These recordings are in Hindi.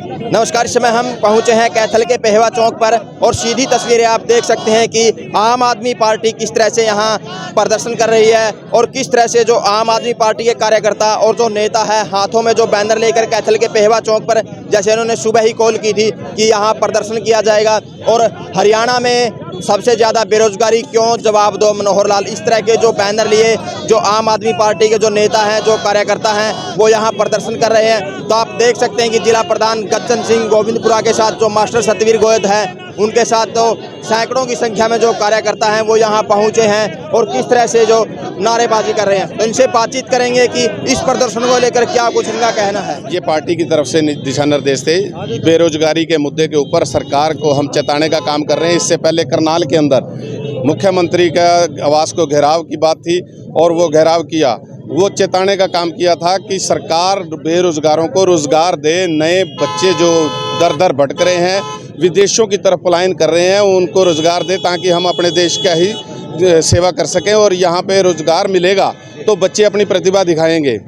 नमस्कार, इस समय हम पहुंचे हैं कैथल के पेहवा चौक पर और सीधी तस्वीरें आप देख सकते हैं कि आम आदमी पार्टी किस तरह से यहां प्रदर्शन कर रही है और किस तरह से जो आम आदमी पार्टी के कार्यकर्ता और जो नेता है हाथों में जो बैनर लेकर कैथल के पेहवा चौक पर, जैसे उन्होंने सुबह ही कॉल की थी कि यहां प्रदर्शन किया जाएगा। और हरियाणा में सबसे ज़्यादा बेरोजगारी क्यों, जवाब दो मनोहर लाल, इस तरह के जो बैनर लिए जो आम आदमी पार्टी के जो नेता हैं, जो कार्यकर्ता हैं, वो यहाँ प्रदर्शन कर रहे हैं। तो आप देख सकते हैं कि जिला प्रधान गज्जन सिंह गोविंदपुरा के साथ जो मास्टर सतवीर गोयद हैं, उनके साथ तो सैकड़ों की संख्या में जो कार्यकर्ता हैं वो यहाँ पहुँचे हैं और किस तरह से जो नारेबाजी कर रहे हैं। तो इनसे बातचीत करेंगे कि इस प्रदर्शन को लेकर क्या कुछ इनका कहना है। ये पार्टी की तरफ से दिशा निर्देश थे, बेरोजगारी के मुद्दे के ऊपर सरकार को हम चेताने का काम कर रहे हैं। इससे पहले करनाल के अंदर मुख्यमंत्री का आवास को घेराव की बात थी और वो घेराव किया, वो चेताने का काम किया था कि सरकार बेरोजगारों को रोजगार दे। नए बच्चे जो दर दर भटक रहे हैं, विदेशों की तरफ पलायन कर रहे हैं, उनको रोजगार दे ताकि हम अपने देश का ही सेवा कर सकें और यहाँ पे रोजगार मिलेगा तो बच्चे अपनी प्रतिभा दिखाएंगे।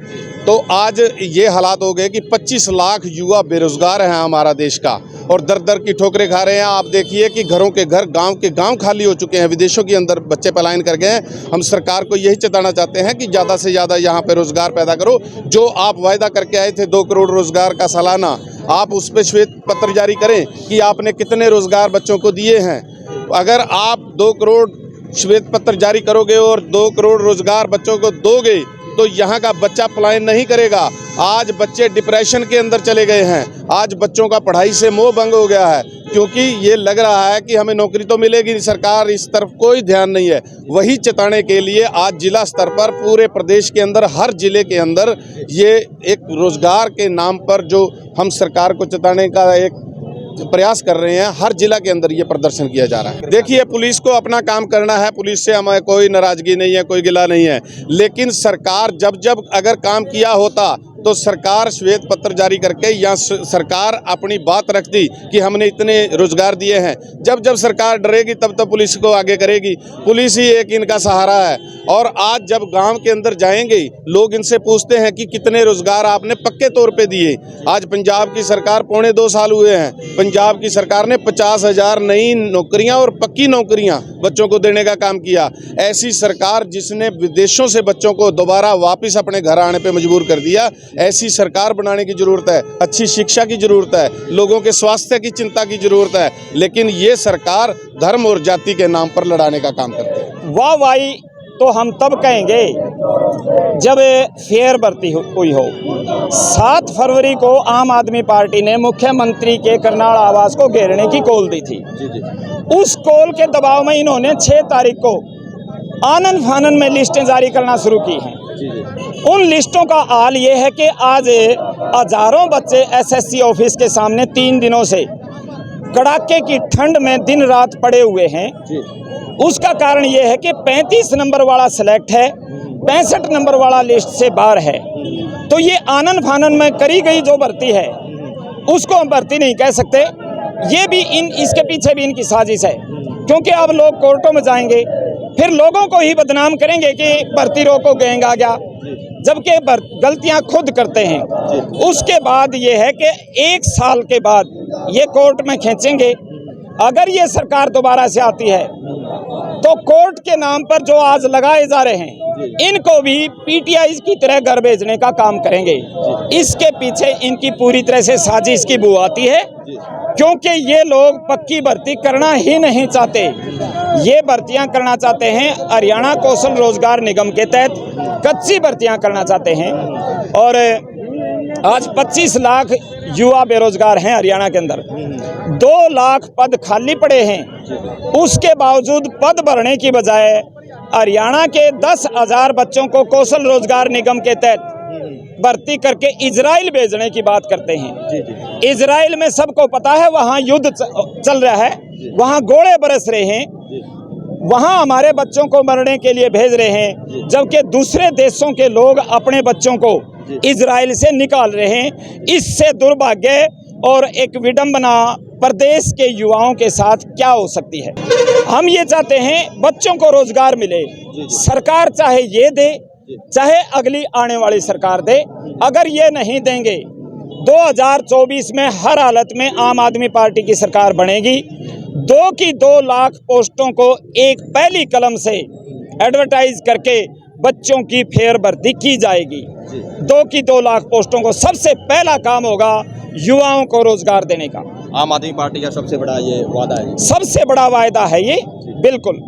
तो आज ये हालात हो गए कि 25 लाख युवा बेरोजगार हैं हमारा देश का और दर दर की ठोकरें खा रहे हैं। आप देखिए कि घरों के घर, गांव के गांव खाली हो चुके हैं, विदेशों के अंदर बच्चे पलायन कर गए हैं। हम सरकार को यही चेताना चाहते हैं कि ज़्यादा से ज़्यादा यहाँ पे रोजगार पैदा करो। जो आप वायदा करके आए थे 2 करोड़ रोजगार का सालाना, आप उस पर श्वेत पत्र जारी करें कि आपने कितने रोजगार बच्चों को दिए हैं। अगर आप 2 करोड़ श्वेत पत्र जारी करोगे और 2 करोड़ रोजगार बच्चों को दोगे तो यहाँ का बच्चा पलायन नहीं करेगा। आज बच्चे डिप्रेशन के अंदर चले गए हैं, आज बच्चों का पढ़ाई से मोह भंग हो गया है क्योंकि ये लग रहा है कि हमें नौकरी तो मिलेगी, सरकार इस तरफ कोई ध्यान नहीं है। वही चेताने के लिए आज जिला स्तर पर पूरे प्रदेश के अंदर, हर जिले के अंदर ये एक रोजगार के नाम पर जो हम सरकार को चेताने का एक प्रयास कर रहे हैं, हर जिला के अंदर ये प्रदर्शन किया जा रहा है। देखिए, पुलिस को अपना काम करना है, पुलिस से हमें कोई नाराजगी नहीं है, कोई गिला नहीं है, लेकिन सरकार जब अगर काम किया होता तो सरकार श्वेत पत्र जारी करके या सरकार अपनी बात रखती कि हमने इतने रोजगार दिए हैं। जब सरकार डरेगी तब पुलिस को आगे करेगी। पुलिस ही एक इनका सहारा है। और आज जब गांव के अंदर जाएंगे, लोग इनसे पूछते हैं कि कितने रोजगार आपने पक्के तौर पे दिए। आज पंजाब की सरकार 2.25 साल हुए हैं, पंजाब की सरकार ने 50,000 नई नौकरियां और पक्की नौकरियां बच्चों को देने का काम किया। ऐसी सरकार जिसने विदेशों से बच्चों को दोबारा वापस अपने घर आने पर मजबूर कर दिया, ऐसी सरकार बनाने की जरूरत है। अच्छी शिक्षा की जरूरत है, लोगों के स्वास्थ्य की चिंता की जरूरत है, लेकिन ये सरकार धर्म और जाति के नाम पर लड़ाने का काम करती है। वाह वाही तो हम तब कहेंगे जब फेयर भर्ती हुई हो। 7 फरवरी को आम आदमी पार्टी ने मुख्यमंत्री के करनाल आवास को घेरने की कॉल दी थी। उस कॉल के दबाव में इन्होंने 6 तारीख को आनन फानन में लिस्टें जारी करना शुरू की हैं। उन लिस्टों का हाल ये है कि आज हजारों बच्चे एसएससी ऑफिस के सामने 3 दिनों से कड़ाके की ठंड में दिन रात पड़े हुए हैं। उसका कारण ये है कि 35 नंबर वाला सेलेक्ट है, 65 नंबर वाला लिस्ट से बाहर है। तो ये आनन फानन में करी गई जो भर्ती है उसको हम भर्ती नहीं कह सकते। ये भी इसके पीछे भी इनकी साजिश है, क्योंकि अब लोग कोर्टों में जाएंगे, फिर लोगों को ही बदनाम करेंगे कि भर्ती रोको गैंग आ गया, जबकि गलतियां खुद करते हैं। उसके बाद ये है कि 1 साल के बाद ये कोर्ट में खींचेंगे। अगर ये सरकार दोबारा से आती है तो कोर्ट के नाम पर जो आज लगाए जा रहे हैं, इनको भी पीटीआई की तरह घर भेजने का काम करेंगे। इसके पीछे इनकी पूरी तरह से साजिश की बू आती है, क्योंकि ये लोग पक्की भर्ती करना ही नहीं चाहते। ये भर्तियां करना चाहते हैं हरियाणा कौशल रोजगार निगम के तहत, कच्ची भर्तियां करना चाहते हैं। और आज 25 लाख युवा बेरोजगार हैं हरियाणा के अंदर, 2 लाख पद खाली पड़े हैं। उसके बावजूद पद भरने की बजाय हरियाणा के 10,000 बच्चों को कौशल रोजगार निगम के तहत भर्ती करके इजराइल भेजने की बात करते हैं। इजराइल में सबको पता है वहाँ युद्ध चल रहा है, वहाँ गोले बरस रहे हैं, वहाँ हमारे बच्चों को मरने के लिए भेज रहे हैं, जबकि दूसरे देशों के लोग अपने बच्चों को इजराइल से निकाल रहे हैं। इससे दुर्भाग्य और एक विडंबना प्रदेश के युवाओं के साथ क्या हो सकती है। हम ये चाहते हैं बच्चों को रोजगार मिले, सरकार चाहे ये दे चाहे अगली आने वाली सरकार दे। अगर ये नहीं देंगे 2024 में हर हालत में आम आदमी पार्टी की सरकार बनेगी। 2 की 2 लाख पोस्टों को एक पहली कलम से एडवर्टाइज करके बच्चों की फेर भर्ती की जाएगी। 2 की 2 लाख पोस्टों को सबसे पहला काम होगा युवाओं को रोजगार देने का। आम आदमी पार्टी का सबसे बड़ा ये वादा है। सबसे बड़ा वायदा है ये, बिल्कुल।